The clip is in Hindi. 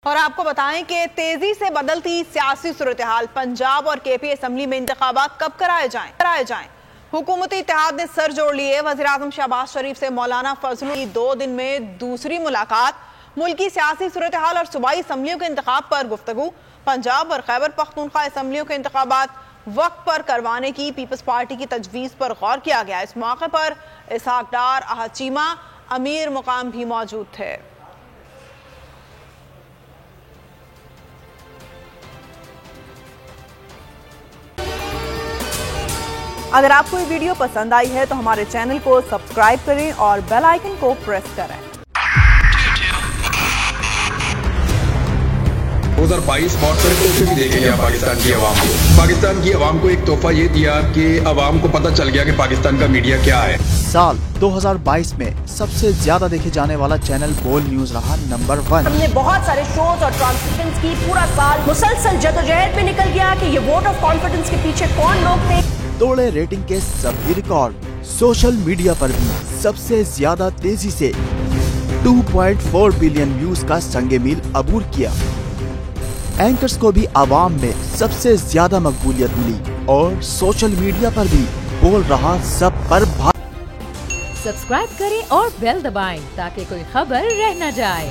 और आपको बताएं कि तेजी से बदलती सियासी सूरत-ए-हाल, पंजाब और केपी असम्बली में इंतखाबात कब कराए जाएं। हुकूमती इत्तेहाद ने सर जोड़ लिए। वज़ीर-ए-आज़म शहबाज शरीफ से मौलाना फजलुल की 2 दिन में दूसरी मुलाकात। मुल्की सियासी सूरत-ए-हाल और सूबाई असम्बलियों के इंतखाब पर गुफ्तगू। पंजाब और खैबर पख्तूनख्वा असम्बलियों के इंतखाबात वक्त पर करवाने की पीपल्स पार्टी की तजवीज़ पर गौर किया गया। इस मौके पर इसहाक डार, अहद चीमा, अमीर मुकाम भी मौजूद थे। अगर आपको ये वीडियो पसंद आई है तो हमारे चैनल को सब्सक्राइब करें और बेल आइकन को प्रेस करें। 2022 बहुत सारे तोहफे भी देखे गया पाकिस्तान की आवाम को। पाकिस्तान की आवाम को एक तोहफा ये दिया कि आवाम को पता चल गया कि पाकिस्तान का मीडिया क्या है। साल 2022 में सबसे ज्यादा देखे जाने वाला चैनल बोल न्यूज रहा नंबर 1। हमने बहुत सारे शोज और ट्रांसमिशंस की। पूरा साल मुसलसल जदोजहद में निकल गया कि ये वोट ऑफ कॉन्फिडेंस के पीछे कौन लोग थे। तोड़े रेटिंग के सभी रिकॉर्ड। सोशल मीडिया पर भी सबसे ज्यादा तेजी से 2.4 बिलियन व्यूज का संगे मील अबूर किया। एंकर्स को भी आवाम में सबसे ज्यादा मकबूलियत मिली और सोशल मीडिया पर भी बोल रहा सब पर सब्सक्राइब करें और बेल दबाएं ताकि कोई खबर रह न जाए।